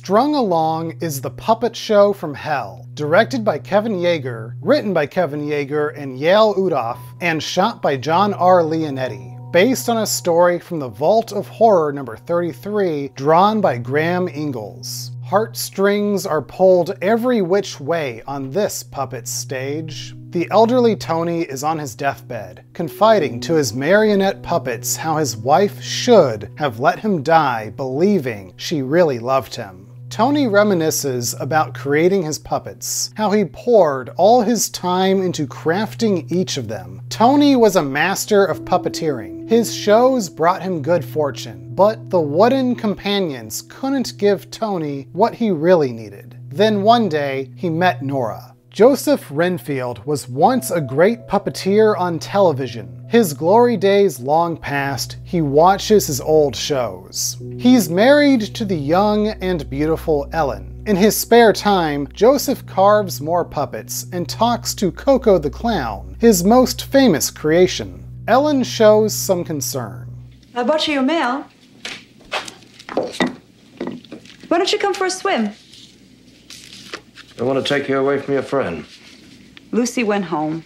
Strung Along is the puppet show from hell, directed by Kevin Yeager, written by Kevin Yeager and Yael Udoff, and shot by John R. Leonetti, based on a story from the Vault of Horror number 33, drawn by Graham Ingalls. Heartstrings are pulled every which way on this puppet stage. The elderly Tony is on his deathbed, confiding to his marionette puppets how his wife should have let him die believing she really loved him. Tony reminisces about creating his puppets, how he poured all his time into crafting each of them. Tony was a master of puppeteering. His shows brought him good fortune, but the wooden companions couldn't give Tony what he really needed. Then one day, he met Nora. Joseph Renfield was once a great puppeteer on television. His glory days long past, he watches his old shows. He's married to the young and beautiful Ellen. In his spare time, Joseph carves more puppets and talks to Coco the Clown, his most famous creation. Ellen shows some concern. I bought you your mail. Why don't you come for a swim? I want to take you away from your friend. Lucy went home.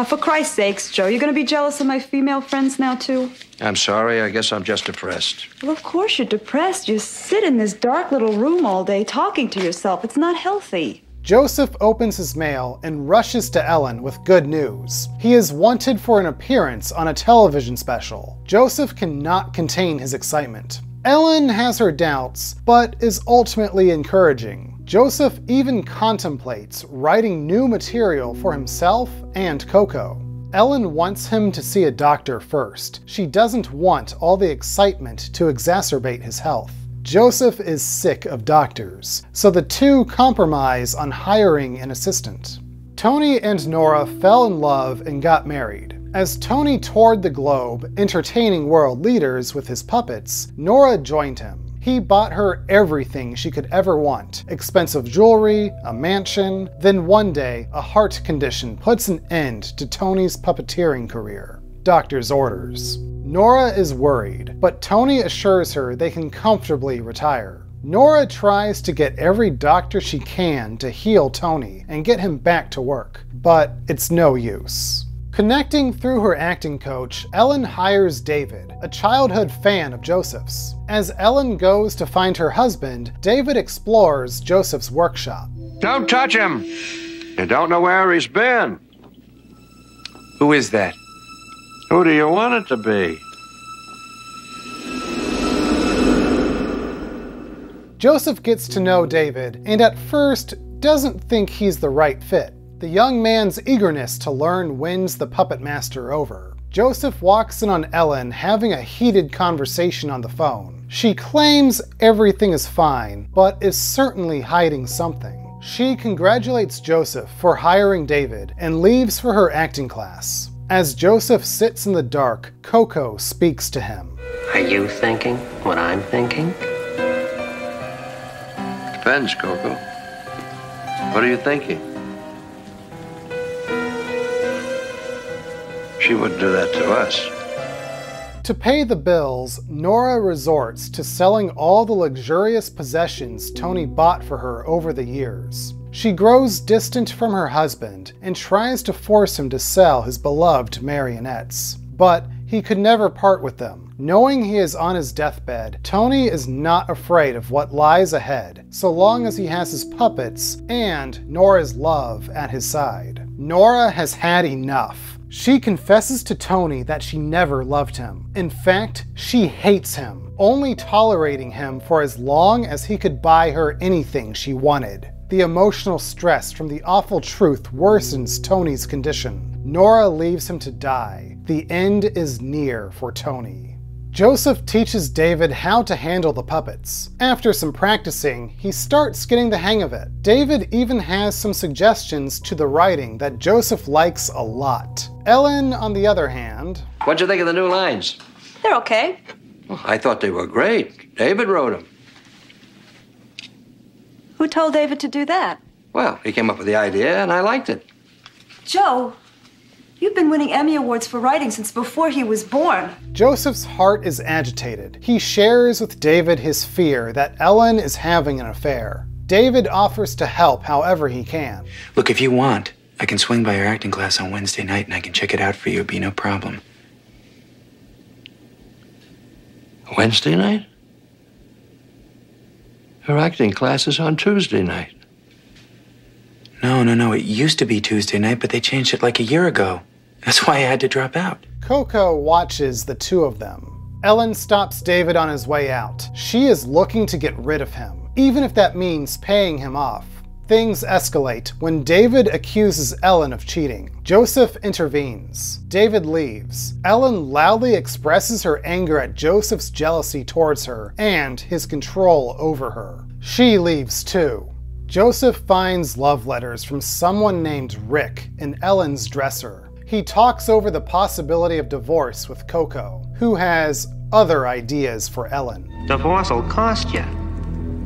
For Christ's sakes, Joe, you're going to be jealous of my female friends now, too? I'm sorry, I guess I'm just depressed. Well, of course you're depressed. You sit in this dark little room all day talking to yourself. It's not healthy. Joseph opens his mail and rushes to Ellen with good news. He is wanted for an appearance on a television special. Joseph cannot contain his excitement. Ellen has her doubts, but is ultimately encouraging. Joseph even contemplates writing new material for himself and Coco. Ellen wants him to see a doctor first. She doesn't want all the excitement to exacerbate his health. Joseph is sick of doctors, so the two compromise on hiring an assistant. Tony and Nora fell in love and got married. As Tony toured the globe, entertaining world leaders with his puppets, Nora joined him. He bought her everything she could ever want. Expensive jewelry, a mansion. Then one day, a heart condition puts an end to Tony's puppeteering career. Doctor's orders. Nora is worried, but Tony assures her they can comfortably retire. Nora tries to get every doctor she can to heal Tony and get him back to work, but it's no use. Connecting through her acting coach, Ellen hires David, a childhood fan of Joseph's. As Ellen goes to find her husband, David explores Joseph's workshop. Don't touch him! You don't know where he's been. Who is that? Who do you want it to be? Joseph gets to know David, and at first doesn't think he's the right fit. The young man's eagerness to learn wins the puppet master over. Joseph walks in on Ellen having a heated conversation on the phone. She claims everything is fine, but is certainly hiding something. She congratulates Joseph for hiring David and leaves for her acting class. As Joseph sits in the dark, Coco speaks to him. Are you thinking what I'm thinking? Depends, Coco. What are you thinking? She wouldn't do that to us. To pay the bills, Nora resorts to selling all the luxurious possessions Tony bought for her over the years. She grows distant from her husband and tries to force him to sell his beloved marionettes. But he could never part with them. Knowing he is on his deathbed, Tony is not afraid of what lies ahead, so long as he has his puppets and Nora's love at his side. Nora has had enough. She confesses to Tony that she never loved him. In fact, she hates him, only tolerating him for as long as he could buy her anything she wanted. The emotional stress from the awful truth worsens Tony's condition. Nora leaves him to die. The end is near for Tony. Joseph teaches David how to handle the puppets. After some practicing, he starts getting the hang of it. David even has some suggestions to the writing that Joseph likes a lot. Ellen, on the other hand... What'd you think of the new lines? They're okay. Well, I thought they were great. David wrote them. Who told David to do that? Well, he came up with the idea, and I liked it. Joe, You've been winning Emmy Awards for writing since before he was born. Joseph's heart is agitated. He shares with David his fear that Ellen is having an affair. David offers to help however he can. Look, if you want, I can swing by your acting class on Wednesday night and I can check it out for you. It'd be no problem. Wednesday night? Her acting class is on Tuesday night. No. It used to be Tuesday night, but they changed it like a year ago. That's why I had to drop out. Coco watches the two of them. Ellen stops David on his way out. She is looking to get rid of him, even if that means paying him off. Things escalate when David accuses Ellen of cheating. Joseph intervenes. David leaves. Ellen loudly expresses her anger at Joseph's jealousy towards her and his control over her. She leaves too. Joseph finds love letters from someone named Rick in Ellen's dresser. He talks over the possibility of divorce with Coco, who has other ideas for Ellen. Divorce will cost you.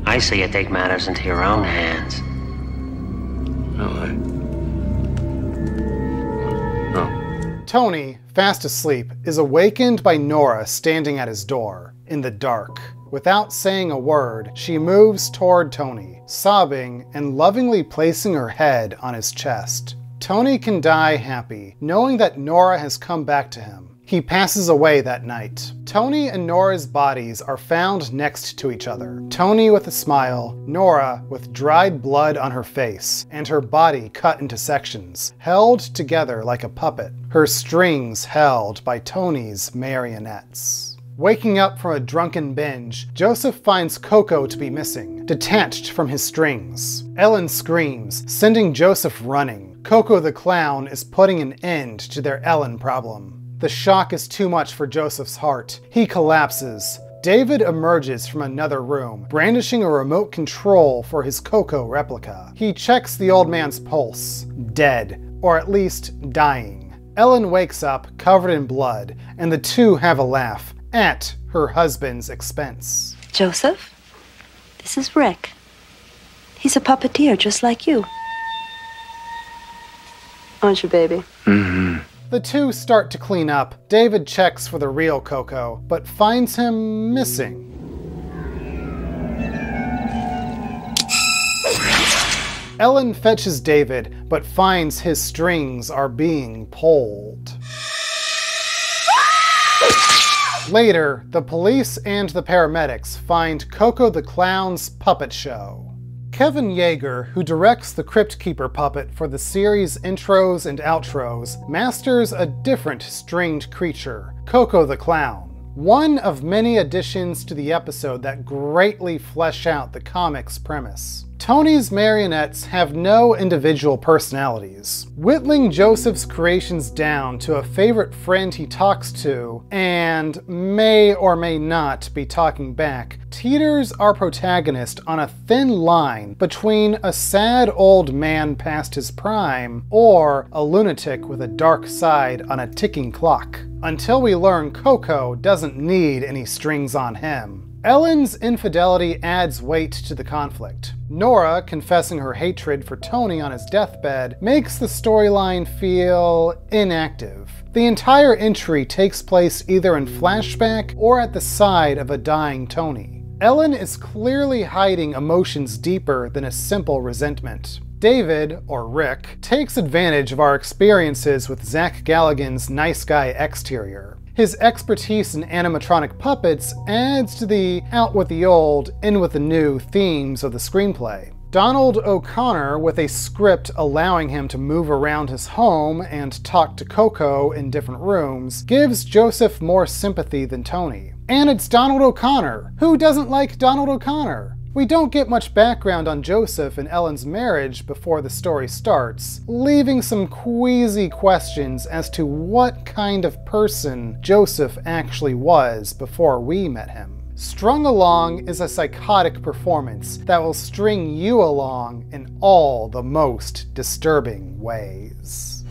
I say you take matters into your own hands. No. Tony, fast asleep, is awakened by Nora standing at his door, in the dark. Without saying a word, she moves toward Tony, sobbing and lovingly placing her head on his chest. Tony can die happy, knowing that Nora has come back to him. He passes away that night. Tony and Nora's bodies are found next to each other. Tony with a smile, Nora with dried blood on her face, and her body cut into sections, held together like a puppet, her strings held by Tony's marionettes. Waking up from a drunken binge, Joseph finds Coco to be missing, detached from his strings. Ellen screams, sending Joseph running. Coco the clown is putting an end to their Ellen problem. The shock is too much for Joseph's heart. He collapses. David emerges from another room, brandishing a remote control for his Coco replica. He checks the old man's pulse. Dead, or at least dying. Ellen wakes up, covered in blood, and the two have a laugh, at her husband's expense. Joseph, this is Rick. He's a puppeteer just like you. Aren't you, baby? Mm-hmm. The two start to clean up. David checks for the real Coco, but finds him missing. Ellen fetches David, but finds his strings are being pulled. Later, the police and the paramedics find Coco the Clown's puppet show. Kevin Yeager, who directs the Crypt Keeper puppet for the series' intros and outros, masters a different stringed creature, Coco the Clown. One of many additions to the episode that greatly flesh out the comic's premise. Tony's marionettes have no individual personalities. Whittling Joseph's creations down to a favorite friend he talks to, and may or may not be talking back, teeters our protagonist on a thin line between a sad old man past his prime or a lunatic with a dark side on a ticking clock. Until we learn Coco doesn't need any strings on him. Ellen's infidelity adds weight to the conflict. Nora, confessing her hatred for Tony on his deathbed, makes the storyline feel inactive. The entire entry takes place either in flashback or at the side of a dying Tony. Ellen is clearly hiding emotions deeper than a simple resentment. David, or Rick, takes advantage of our experiences with Zach Galligan's nice guy exterior. His expertise in animatronic puppets adds to the out with the old, in with the new themes of the screenplay. Donald O'Connor, with a script allowing him to move around his home and talk to Coco in different rooms, gives Joseph more sympathy than Tony. And it's Donald O'Connor. Who doesn't like Donald O'Connor? We don't get much background on Joseph and Ellen's marriage before the story starts, leaving some queasy questions as to what kind of person Joseph actually was before we met him. Strung Along is a psychotic performance that will string you along in all the most disturbing ways.